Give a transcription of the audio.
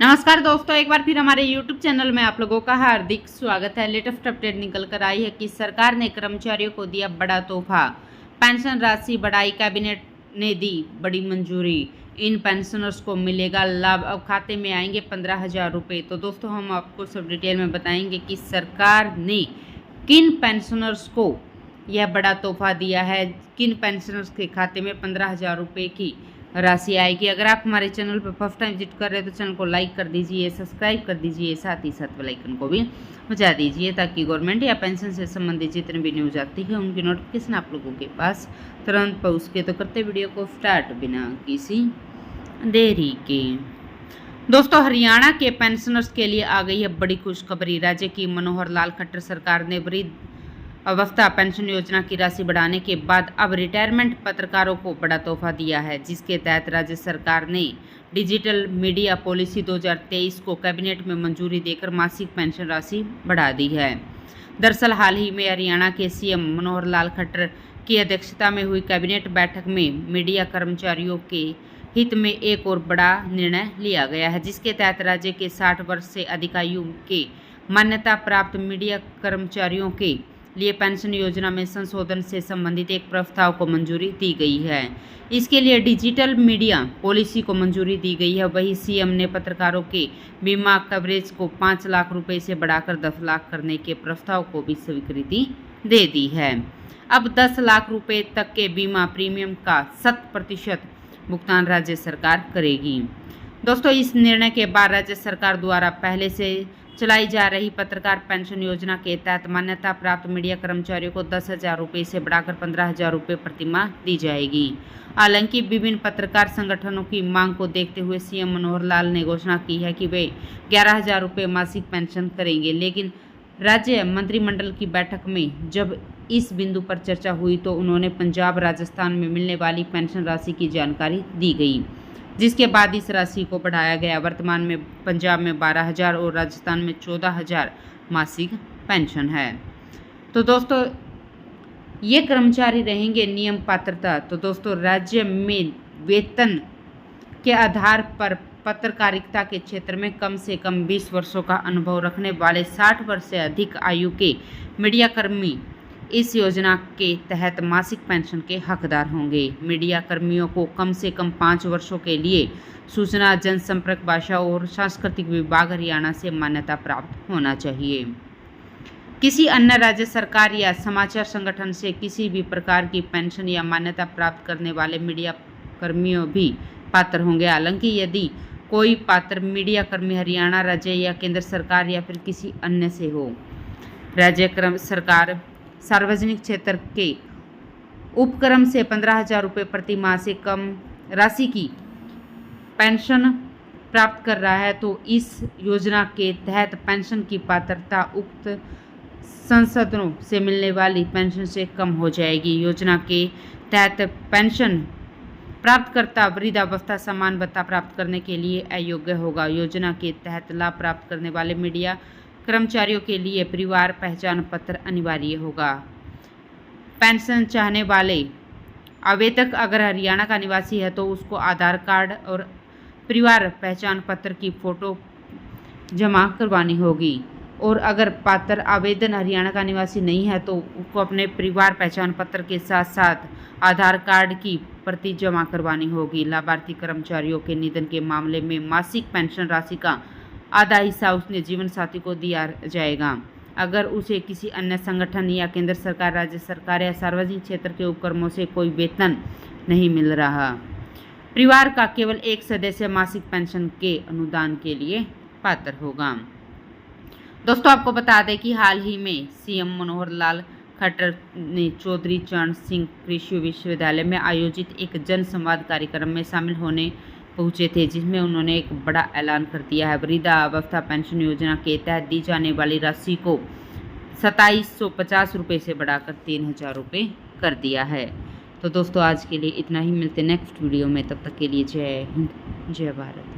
नमस्कार दोस्तों, एक बार फिर हमारे YouTube चैनल में आप लोगों का हार्दिक स्वागत है। लेटेस्ट अपडेट निकल कर आई है कि सरकार ने कर्मचारियों को दिया बड़ा तोहफा, पेंशन राशि बढ़ाई, कैबिनेट ने दी बड़ी मंजूरी। इन पेंशनर्स को मिलेगा लाभ, अब खाते में आएंगे 15,000 रुपये। तो दोस्तों हम आपको सब डिटेल में बताएंगे कि सरकार ने किन पेंशनर्स को यह बड़ा तोहफा दिया है, किन पेंशनर्स के खाते में 15,000 रुपये की राशि आएगी। अगर आप हमारे चैनल पर फर्स्ट टाइम विजिट कर रहे हैं तो चैनल को लाइक कर दीजिए, सब्सक्राइब कर दीजिए, साथ ही साथ बेल आइकन को भी बजा दीजिए ताकि गवर्नमेंट या पेंशन से संबंधित जितने भी न्यूज़ आती है उनकी नोटिफिकेशन आप लोगों के पास तुरंत पहुँच सके। तो करते वीडियो को स्टार्ट बिना किसी देरी के। दोस्तों, हरियाणा के पेंशनर्स के लिए आ गई है बड़ी खुशखबरी। राज्य की मनोहर लाल खट्टर सरकार ने वृद्ध अवस्था पेंशन योजना की राशि बढ़ाने के बाद अब रिटायरमेंट पत्रकारों को बड़ा तोहफा दिया है, जिसके तहत राज्य सरकार ने डिजिटल मीडिया पॉलिसी 2023 को कैबिनेट में मंजूरी देकर मासिक पेंशन राशि बढ़ा दी है। दरअसल हाल ही में हरियाणा के सीएम मनोहर लाल खट्टर की अध्यक्षता में हुई कैबिनेट बैठक में मीडिया कर्मचारियों के हित में एक और बड़ा निर्णय लिया गया है, जिसके तहत राज्य के 60 वर्ष से अधिक आयु के मान्यता प्राप्त मीडिया कर्मचारियों के लिए पेंशन योजना में संशोधन से संबंधित एक प्रस्ताव को मंजूरी दी गई है। इसके लिए डिजिटल मीडिया पॉलिसी को मंजूरी दी गई है। वहीं सीएम ने पत्रकारों के बीमा कवरेज को 5 लाख रुपए से बढ़ाकर 10 लाख करने के प्रस्ताव को भी स्वीकृति दे दी है। अब 10 लाख रुपए तक के बीमा प्रीमियम का 100% भुगतान राज्य सरकार करेगी। दोस्तों, इस निर्णय के बाद राज्य सरकार द्वारा पहले से चलाई जा रही पत्रकार पेंशन योजना के तहत मान्यता प्राप्त मीडिया कर्मचारियों को 10,000 रुपये से बढ़ाकर 15,000 रुपये प्रतिमाह दी जाएगी। हालांकि विभिन्न पत्रकार संगठनों की मांग को देखते हुए सीएम मनोहर लाल ने घोषणा की है कि वे 11,000 रुपये मासिक पेंशन करेंगे, लेकिन राज्य मंत्रिमंडल की बैठक में जब इस बिंदु पर चर्चा हुई तो उन्होंने पंजाब राजस्थान में मिलने वाली पेंशन राशि की जानकारी दी गई, जिसके बाद इस राशि को बढ़ाया गया। वर्तमान में पंजाब में 12,000 और राजस्थान में 14,000 मासिक पेंशन है। तो दोस्तों, ये कर्मचारी रहेंगे नियम पात्रता। तो दोस्तों, राज्य में वेतन के आधार पर पत्रकारिता के क्षेत्र में कम से कम 20 वर्षों का अनुभव रखने वाले 60 वर्ष से अधिक आयु के मीडियाकर्मी इस योजना के तहत मासिक पेंशन के हकदार होंगे। मीडिया कर्मियों को कम से कम 5 वर्षों के लिए सूचना, जनसंपर्क, भाषा और सांस्कृतिक विभाग हरियाणा से मान्यता प्राप्त होना चाहिए। किसी अन्य राज्य सरकार या समाचार संगठन से किसी भी प्रकार की पेंशन या मान्यता प्राप्त करने वाले मीडिया कर्मियों भी पात्र होंगे। हालांकि यदि कोई पात्र मीडिया कर्मी हरियाणा राज्य या केंद्र सरकार या फिर किसी अन्य से हो, राज्य सरकार सार्वजनिक क्षेत्र के उपक्रम से 15,000 रुपये प्रति माह से कम राशि की पेंशन प्राप्त कर रहा है तो इस योजना के तहत पेंशन की पात्रता उक्त संसाधनों से मिलने वाली पेंशन से कम हो जाएगी। योजना के तहत पेंशन प्राप्तकर्ता वृद्धावस्था समान भत्ता प्राप्त करने के लिए अयोग्य होगा। योजना के तहत लाभ प्राप्त करने वाले मीडिया कर्मचारियों के लिए परिवार पहचान पत्र अनिवार्य होगा। पेंशन चाहने वाले आवेदक अगर हरियाणा का निवासी है तो उसको आधार कार्ड और परिवार पहचान पत्र की फ़ोटो जमा करवानी होगी, और अगर पात्र आवेदन हरियाणा का निवासी नहीं है तो उसको अपने परिवार पहचान पत्र के साथ साथ आधार कार्ड की प्रति जमा करवानी होगी। लाभार्थी कर्मचारियों के निधन के मामले में मासिक पेंशन राशि का आधा हिस्सा उसने जीवन साथी को दिया जाएगा। अगर उसे किसी अन्य संगठन या केंद्र सरकार, राज्य सरकार या सार्वजनिक क्षेत्र के उपक्रमों से कोई वेतन नहीं मिल रहा, परिवार का केवल एक सदस्य मासिक पेंशन के अनुदान के लिए पात्र होगा। दोस्तों, आपको बता दें कि हाल ही में सीएम मनोहर लाल खट्टर ने चौधरी चरण सिंह कृषि विश्वविद्यालय में आयोजित एक जन संवाद कार्यक्रम में शामिल होने पहुंचे थे, जिसमें उन्होंने एक बड़ा ऐलान कर दिया है। वृद्धावस्था पेंशन योजना के तहत दी जाने वाली राशि को 2750 रुपये से बढ़ाकर 3,000 रुपये कर दिया है। तो दोस्तों, आज के लिए इतना ही। मिलते नेक्स्ट वीडियो में, तब तक के लिए जय हिंद, जय भारत।